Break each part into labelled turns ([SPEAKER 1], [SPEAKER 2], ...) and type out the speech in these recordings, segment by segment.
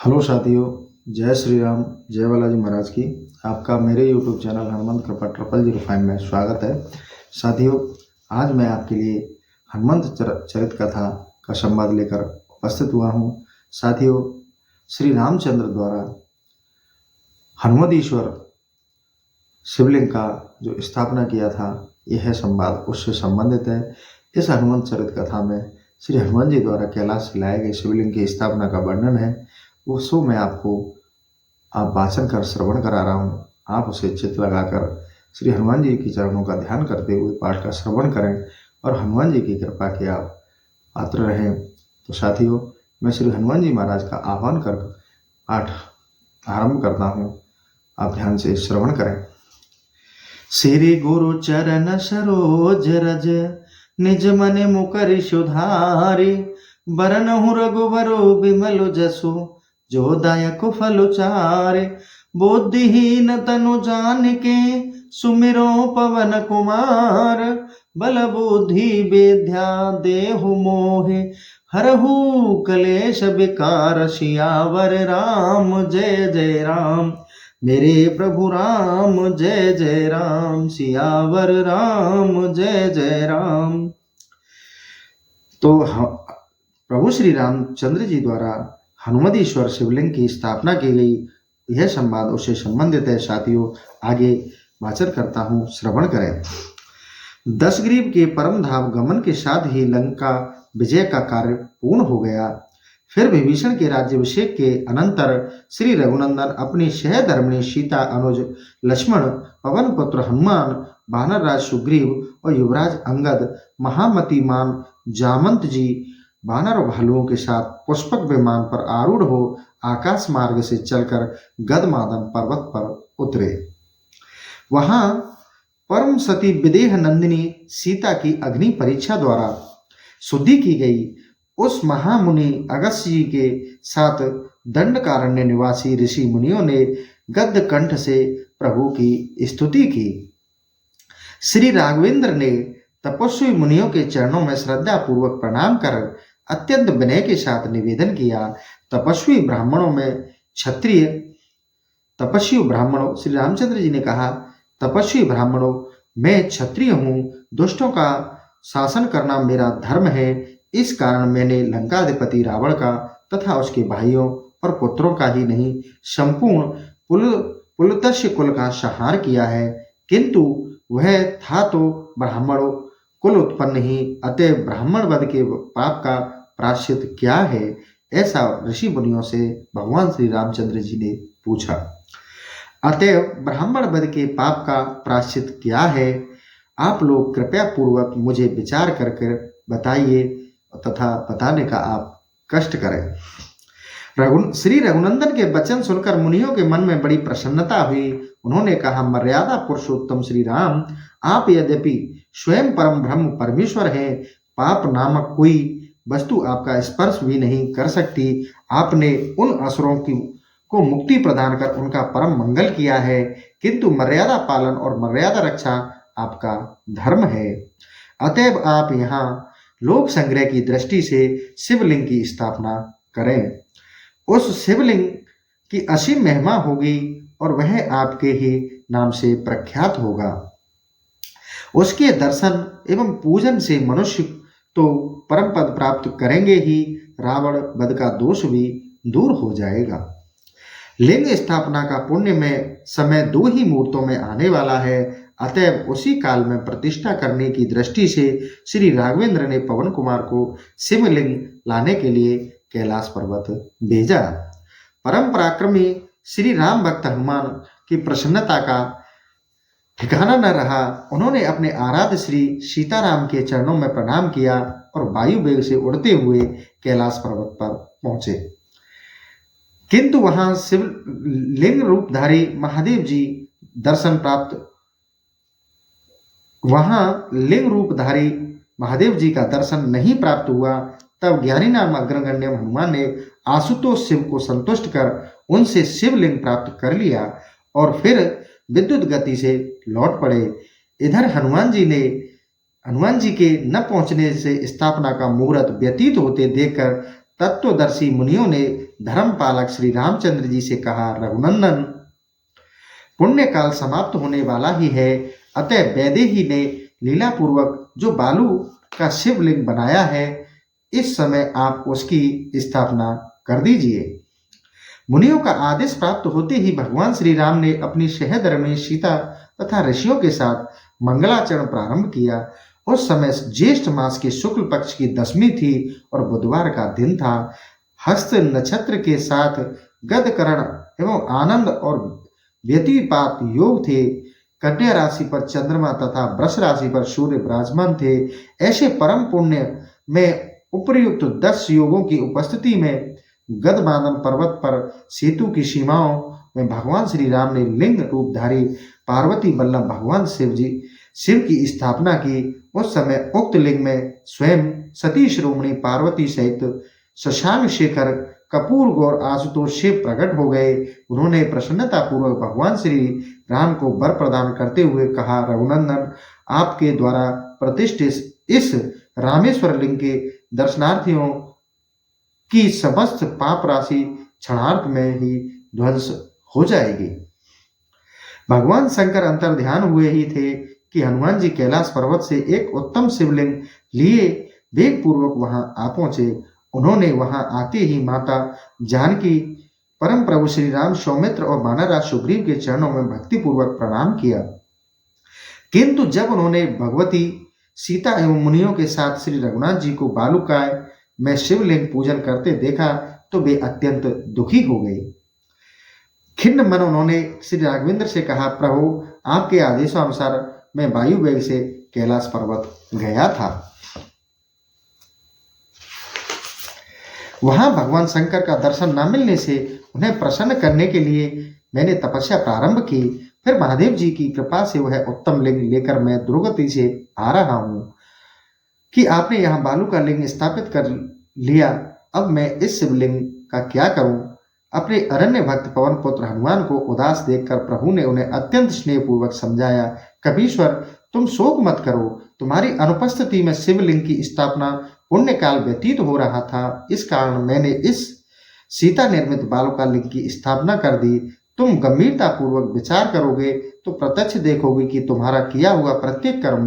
[SPEAKER 1] Hello साथियों, जय श्री राम, जय बालाजी महाराज की। आपका मेरे यूट्यूब चैनल हनुमंत कृपा 0005 में स्वागत है। साथियों, आज मैं आपके लिए हनुमंत चरित कथा का संवाद लेकर उपस्थित हुआ हूँ। साथियों, श्री रामचंद्र द्वारा हनुमदीश्वर शिवलिंग का जो स्थापना किया था, यह संवाद उससे संबंधित है। इस हनुमंत चरित कथा में श्री हनुमान जी द्वारा कैलाश से लाए गए शिवलिंग की स्थापना का वर्णन है। वो सो मैं आपको वाचन कर श्रवण करा रहा हूँ। आप उसे चित्त लगाकर श्री हनुमान जी की चरणों का ध्यान करते हुए पाठ का श्रवण करें और हनुमान जी की कृपा के आप पात्र रहें। तो साथियों, मैं श्री हनुमान जी महाराज का आह्वान कर पाठ आरंभ करता हूँ। आप ध्यान से श्रवण करें। श्री गुरु चरण सरोज रज निज मन मुकर सुधारी, बरनहु रघुवरो बिमल जसु जो दायक फल चारे। बुद्धिहीन तनु जानिके सुमिरो पवन कुमार, बल बुद्धि विद्या देहु मोहे हरहु कलेश विकार। सियावर राम जय जय राम, मेरे प्रभु राम जय जय राम। सियावर राम जय जय राम। तो प्रभु श्री रामचंद्र जी द्वारा हनुमदीश्वर शिवलिंग की स्थापना की गई, यह संवाद उससे संबंधित है। साथियों, आगे वाचन करता हूँ, श्रवण करें। दशग्रीव के परम धाम गमन के साथ ही लंका विजय का कार्य पूर्ण हो गया। फिर विभीषण के राज्याभिषेक के अनंतर श्री रघुनंदन अपनी सहधर्मिणी सीता, अनुज लक्ष्मण, पवन पुत्र हनुमान, वानर राज सुग्रीव और युवराज अंगद, महामतिमान जामंत जी वानर और भालुओं के साथ पुष्पक विमान पर आरूढ़ हो आकाश मार्ग से चलकर गदमादन पर्वत पर उतरे। वहां परम सती विदेह नंदिनी सीता की अग्नि परीक्षा द्वारा शुद्धि की गई। उस महामुनि अगस्त्य जी के साथ दंडकारण्य निवासी ऋषि मुनियों ने गद्य कंठ से प्रभु की स्तुति की। श्री राघवेंद्र ने तपस्वी मुनियों के चरणों में श्रद्धा पूर्वक प्रणाम कर अत्यंत विनय के साथ निवेदन किया। तपस्वी ब्राह्मणों, श्री रामचंद्र जी ने कहा, तपस्वी ब्राह्मणों, मैं क्षत्रिय हूँ, दुष्टों का शासन करना मेरा धर्म है। इस कारण मैंने लंकाधिपति रावण का तथा उसके भाइयों और पुत्रों का ही नहीं, संपूर्ण पुलत्स्य कुल का संहार किया है। किंतु वह था तो ब्राह्मणों कुल उत्पन्न ही, अतः ब्राह्मण वध के पाप का प्रायश्चित क्या है? ऐसा ऋषि मुनियों से भगवान श्री रामचंद्र जी ने पूछा। अतः ब्राह्मण वध के पाप का प्रायश्चित क्या है? आप लोग कृपया पूर्वक मुझे विचार कर बताइए तथा बताने का आप कष्ट करें। श्री रघुनंदन के वचन सुनकर मुनियों के मन में बड़ी प्रसन्नता हुई। उन्होंने कहा, मर्यादा पुरुषोत्तम श्री राम, आप यद्यपि स्वयं परम ब्रह्म परमेश्वर हैं, पाप नामक कोई वस्तु आपका स्पर्श भी नहीं कर सकती। आपने उन असुरों को मुक्ति प्रदान कर उनका परम मंगल किया है, किंतु मर्यादा पालन और मर्यादा रक्षा आपका धर्म है। अतएव आप यहाँ लोक संग्रह की दृष्टि से शिवलिंग की स्थापना करें। उस शिवलिंग की असीम महिमा होगी और वह आपके ही नाम से प्रख्यात होगा। उसके दर्शन एवं पूजन से मनुष्य तो परम पद प्राप्त करेंगे ही, रावण वध का दोष भी दूर हो जाएगा। लिंग स्थापना का पुण्य में समय 2 ही मुहूर्तों में आने वाला है। अतएव उसी काल में प्रतिष्ठा करने की दृष्टि से श्री राघवेंद्र ने पवन कुमार को शिवलिंग लाने के लिए कैलाश पर्वत भेजा। परम पराक्रमी श्री राम भक्त हनुमान की प्रसन्नता का ठिकाना न रहा। उन्होंने अपने आराध्य श्री सीताराम के चरणों में प्रणाम किया और वायु वेग से उड़ते हुए कैलाश पर्वत पर पहुंचे। किंतु वहां शिवलिंग रूपधारी महादेव जी का दर्शन नहीं प्राप्त हुआ। तब ज्ञानी नाम अग्रगण्य हनुमान ने आशुतोष शिव को संतुष्ट कर उनसे शिवलिंग प्राप्त कर लिया और फिर विद्युत गति से लौट पड़े। इधर हनुमान जी के न पहुंचने से स्थापना का मुहूर्त व्यतीत होते देखकर तत्वदर्शी मुनियों ने धर्मपालक श्री रामचंद्र जी से कहा, रघुनंदन, पुण्य काल समाप्त होने वाला ही है, अतः वैदेही ने लीला पूर्वक जो बालू का शिवलिंग बनाया है, इस समय आप उसकी स्थापना कर दीजिए। मुनियों का आदेश प्राप्त होते ही भगवान श्री राम ने अपनी शहदर में सीता तथा ऋषियों के साथ मंगलाचरण प्रारंभ किया। उस समय ज्येष्ठ मास के शुक्ल पक्ष की 10वीं थी और बुधवार का दिन था। हस्त नक्षत्र के साथ गदकरण एवं आनंद और व्यतिपात योग थे। कन्या राशि पर चंद्रमा तथा वृष राशि पर सूर्य विराजमान थे। ऐसे परम पुण्य में उपर्युक्त 10 योगों की उपस्थिति में गदबादन पर्वत पर सेतु की सीमाओं में भगवान श्री राम ने लिंग रूपधारी पार्वती वल्लभ भगवान शिव की स्थापना की। उस समय उक्त लिंग में स्वयं सती शिरोमणि पार्वती सहित शशांक शेखर कपूर गौर आशुतोष शिव प्रकट हो गए। उन्होंने प्रसन्नता पूर्वक भगवान श्री राम को वर प्रदान करते हुए कहा, रघुनंदन, आपके द्वारा प्रतिष्ठित इस रामेश्वर लिंग के दर्शनार्थियों की समस्त पाप राशि क्षणार्थ में ही ध्वंस हो जाएगी। भगवान शंकर अंतर ध्यान हुए ही थे कि हनुमान जी कैलाश पर्वत से एक उत्तम शिवलिंग लिए वेग पूर्वक वहां आ पहुंचे। उन्होंने वहां आते ही माता जानकी, परम प्रभु श्री राम, सौमित्र और वानरराज सुग्रीव के चरणों में भक्ति पूर्वक प्रणाम किया। किंतु जब उन्होंने भगवती सीता एवं मुनियों के साथ श्री रघुनाथ जी को बालूकाय में शिवलिंग पूजन करते देखा तो वे अत्यंत दुखी हो गए। खिन्न मन उन्होंने श्री राघवेंद्र से कहा, प्रभु, आपके आदेशानुसार मैं वायु वेग से कैलाश पर्वत गया था। वहां भगवान शंकर का दर्शन न मिलने से उन्हें प्रसन्न करने के लिए मैंने तपस्या प्रारंभ की। फिर महादेव जी की कृपा से वह उत्तम लिंग लेकर मैं दुर्गति से आ रहा हूं कि आपने यहाँ बालू का लिंग स्थापित कर लिया। अब मैं इस शिवलिंग का क्या करूं? अपने अरण्य भक्त पवन पुत्र हनुमान को उदास देखकर प्रभु ने उन्हें अत्यंत स्नेहपूर्वक समझाया, कपीश्वर, तुम शोक मत करो। तुम्हारी अनुपस्थिति में शिवलिंग की स्थापना पुण्य काल व्यतीत हो रहा था, इस कारण मैंने इस सीता निर्मित बालूका लिंग की स्थापना कर दी। तुम गंभीरता पूर्वक विचार करोगे तो प्रत्यक्ष देखोगे कि तुम्हारा किया हुआ प्रत्येक कर्म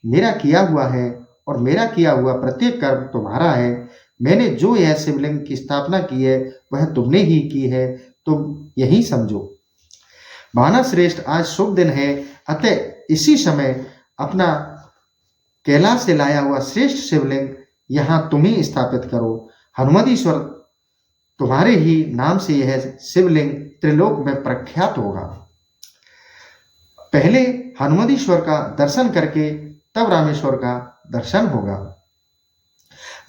[SPEAKER 1] मेरा किया हुआ है और मेरा किया हुआ प्रत्येक कर्म तुम्हारा है। मैंने जो यह शिवलिंग की स्थापना की है वह तुमने ही की है, तुम यही समझो। भाना श्रेष्ठ, आज शुभ दिन है, अतः इसी समय अपना कैलाश से लाया हुआ श्रेष्ठ शिवलिंग यहाँ तुम ही स्थापित करो। हनुमतीश्वर, तुम्हारे ही नाम से यह शिवलिंग त्रिलोक में प्रख्यात होगा। पहले हनुमतीश्वर का दर्शन करके तब रामेश्वर का दर्शन होगा।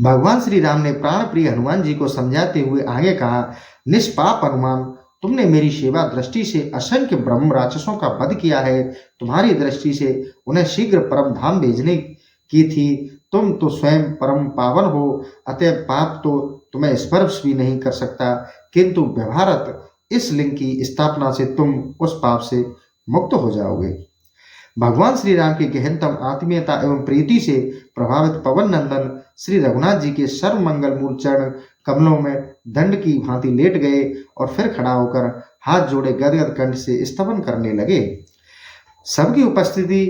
[SPEAKER 1] भगवान श्री राम ने प्राण प्रिय हनुमान जी को समझाते हुए आगे कहा, निष्पाप हनुमान, तुमने मेरी सेवा दृष्टि से असंख्य ब्रह्म राक्षसों का वध किया है। तुम्हारी दृष्टि से उन्हें शीघ्र परम धाम भेजने की थी। तुम तो स्वयं परम पावन हो, अतः पाप तो तुम्हें स्पर्श भी नहीं कर सकता, किंतु व्यवहारत इस लिंग की स्थापना से तुम उस पाप से मुक्त हो जाओगे। भगवान श्री राम की गहनतम आत्मीयता एवं प्रीति से प्रभावित पवन नंदन श्री रघुनाथ जी के सर्व मंगल मूल चरण कमलों में दंड की भांति लेट गए और फिर खड़ा होकर हाथ जोड़े गदगद कंठ से स्तवन करने लगे। सबकी उपस्थिति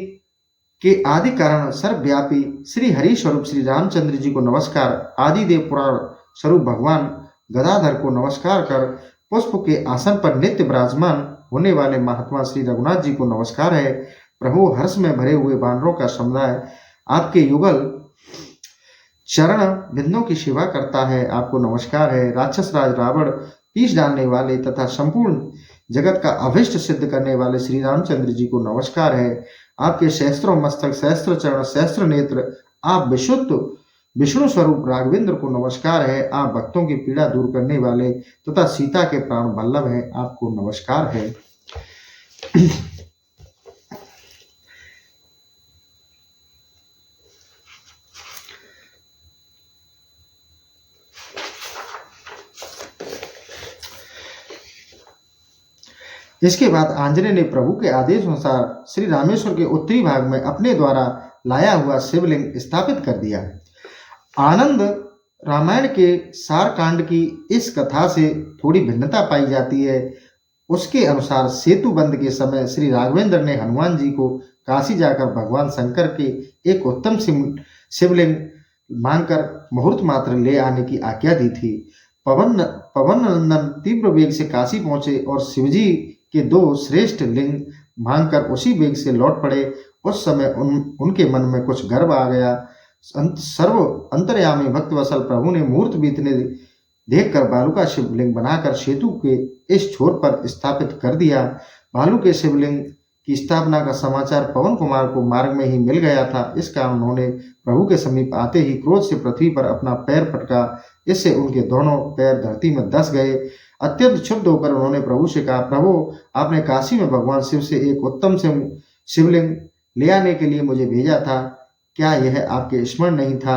[SPEAKER 1] के आदि कारण सर्वव्यापी श्री हरि स्वरूप श्री रामचंद्र जी को नमस्कार, आदिदेव पुराण स्वरूप भगवान गदाधर को नमस्कार कर पुष्प के आसन पर नित्य विराजमान होने वाले महात्मा श्री रघुनाथ जी को नमस्कार है। प्रभु, हर्ष में भरे हुए वानरों का समुदाय आपके युगल चरण बिंदों की सेवा करता है, आपको नमस्कार है। राक्षस राज रावण पीस डालने वाले तथा संपूर्ण जगत का अभिष्ट सिद्ध करने वाले श्री रामचंद्र जी को नमस्कार है। आपके सहस्त्रों मस्तक, सहस्त्र चरण, सहस्त्र नेत्र, आप विशुद्ध विष्णु स्वरूप राघवेंद्र को नमस्कार है। आप भक्तों की पीड़ा दूर करने वाले तथा सीता के प्राण वल्लभ हैं, आपको नमस्कार है। इसके बाद आंजनेय ने प्रभु के आदेश अनुसार श्री रामेश्वर के उत्तरी भाग में अपने द्वारा लाया हुआ शिवलिंग स्थापित कर दिया। आनंद रामायण के सार कांड की इस कथा से थोड़ी भिन्नता पाई जाती है। उसके अनुसार सेतु बंध के समय श्री राघवेंद्र ने हनुमान जी को काशी जाकर भगवान शंकर के एक उत्तम शिवलिंग मांगकर मुहूर्त मात्र ले आने की आज्ञा दी थी। पवन पवन नंदन तीव्र वेग से काशी पहुंचे और शिवजी के दो श्रेष्ठ लिंग मांगकर उसी वेग से लौट पड़े। उस समय उनके मन में कुछ गर्व आ गया। सर्व अंतर्यामी भक्तवत्सल प्रभु ने मुहूर्त बीतने देखकर बालू का शिवलिंग बनाकर सेतु के इस छोर पर स्थापित कर दिया। बालू के शिवलिंग की स्थापना का समाचार पवन कुमार को मार्ग में ही मिल गया था। इस कारण उन्होंने प्रभु के समीप आते ही क्रोध से पृथ्वी पर अपना पैर पटका। इससे उनके दोनों पैर धरती में धंस गए। अत्यंत क्षुब्ध होकर उन्होंने प्रभु से कहा, प्रभु, आपने काशी में भगवान शिव से एक उत्तम शिवलिंग ले आने के लिए मुझे भेजा था। क्या यह आपके स्मरण नहीं था?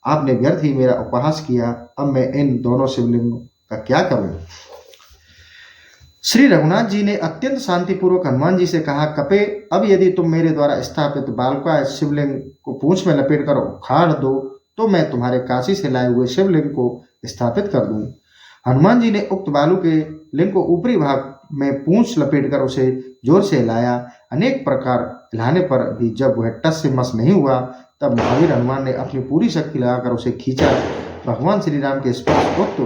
[SPEAKER 1] आपने व्यर्थ ही मेरा उपहास किया। अब मैं इन दोनों शिवलिंगों का क्या करूं? श्री रघुनाथ जी ने अत्यंत शांतिपूर्वक हनुमान जी से कहा, कपे, अब यदि तुम मेरे द्वारा स्थापित बालका शिवलिंग को पूंछ में लपेट कर उखाड़ दो तो मैं तुम्हारे काशी से लाए हुए शिवलिंग को स्थापित कर दूं। हनुमान जी ने उक्त बालू के लिंग को ऊपरी भाग में पूंछ लपेटकर उसे जोर से हिलाया। अनेक प्रकार हिलाने पर भी जब वह टस से मस नहीं हुआ, तब महावीर हनुमान ने अपनी पूरी शक्ति लगाकर उसे खींचा। भगवान श्री राम के स्पर्श उक्त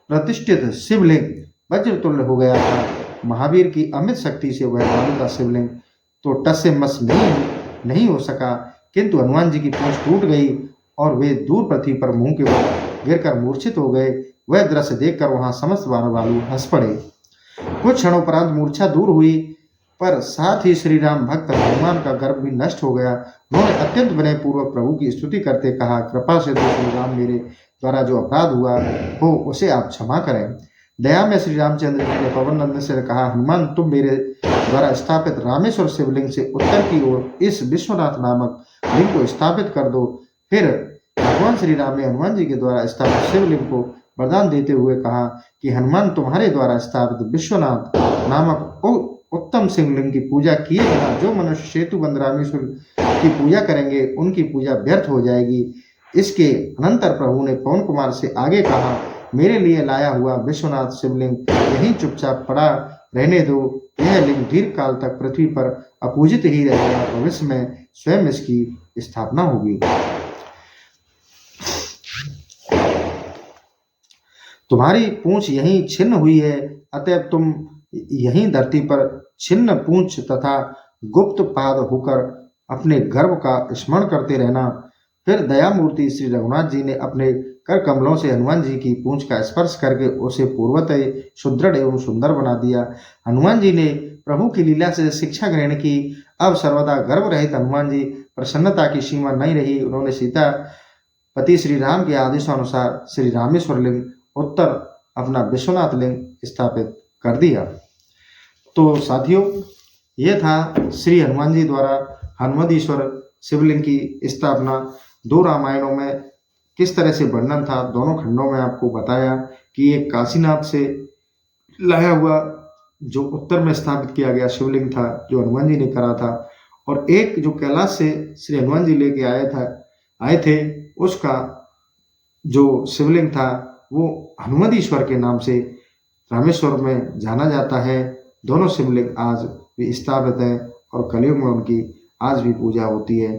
[SPEAKER 1] प्रतिष्ठित शिवलिंग वज्रतुल्य हो गया था। महावीर की अमित शक्ति से वह बालू का शिवलिंग तो टस से मस नहीं हो सका, किंतु हनुमान जी की पूंछ टूट गई और वे दूर पृथ्वी पर मुंह के बल गिरकर मूर्छित हो गए। वह दृश्य देखकर वहां समस्त बालू हंस पड़े। कुछ क्षणों उपरांत मूर्छा दूर हुई, पर साथ ही श्री राम भक्त हनुमान का गर्व भी नष्ट हो गया। उन्होंने अत्यंत विनय पूर्वक प्रभु की स्तुति करते कहा, कृपा से तो श्री राम, मेरे द्वारा जो अपराध हुआ हो उसे आप क्षमा करें। दया में श्री रामचंद्र जी ने पवन नंदन से कहा, हनुमान, तुम मेरे द्वारा स्थापित रामेश्वर शिवलिंग से उत्तर की ओर इस विश्वनाथ नामक लिंग को स्थापित कर दो। फिर भगवान श्री राम ने हनुमान जी के द्वारा स्थापित शिवलिंग को वरदान देते हुए कहा कि हनुमान, तुम्हारे द्वारा स्थापित विश्वनाथ नामक उत्तम शिवलिंग की पूजा किए बिना जो मनुष्य सेतु बंध रामेश्वर की पूजा करेंगे उनकी पूजा व्यर्थ हो जाएगी। इसके अनंतर प्रभु ने पवन कुमार से आगे कहा, मेरे लिए लाया हुआ विश्वनाथ शिवलिंग यहीं चुपचाप पड़ा रहने दो। यह लिंग दीर्घ काल तक पृथ्वी पर अपूजित ही रहेगा। भविष्य में स्वयं इसकी स्थापना होगी। तुम्हारी पूंछ यहीं छिन्न हुई है, अतएव तुम यहीं धरती पर छिन्न पूंछ तथा गुप्त पाद होकर अपने गर्व का स्मरण करते रहना। फिर दयामूर्ति श्री रघुनाथ जी ने अपने कर कमलों से हनुमान जी की पूंछ का स्पर्श करके उसे पूर्वतः सुदृढ़ एवं सुंदर बना दिया। हनुमान जी ने प्रभु की लीला से शिक्षा ग्रहण की। अब सर्वदा गर्व रहित हनुमान जी प्रसन्नता की सीमा नहीं रही। उन्होंने सीता पति श्री राम के आदेशानुसार श्री रामेश्वर लिंग उत्तर अपना विश्वनाथ लिंग स्थापित कर दिया। तो साथियों, यह था श्री हनुमान जी द्वारा हनुमदीश्वर शिवलिंग की स्थापना। दो रामायणों में किस तरह से वर्णन था, दोनों खंडों में आपको बताया कि एक काशीनाथ से लाया हुआ जो उत्तर में स्थापित किया गया शिवलिंग था जो हनुमान जी ने करा था, और एक जो कैलाश से श्री हनुमान जी लेके आए थे उसका जो शिवलिंग था वो हनुमदीश्वर के नाम से रामेश्वर में जाना जाता है। दोनों शिवलिंग आज भी स्थापित हैं और कलयुग में उनकी आज भी पूजा होती है।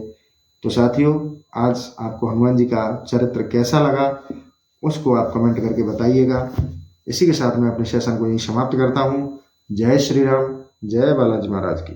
[SPEAKER 1] तो साथियों, आज आपको हनुमान जी का चरित्र कैसा लगा उसको आप कमेंट करके बताइएगा। इसी के साथ मैं अपने सेशन को यहीं समाप्त करता हूँ। जय श्री राम, जय बालाजी महाराज की।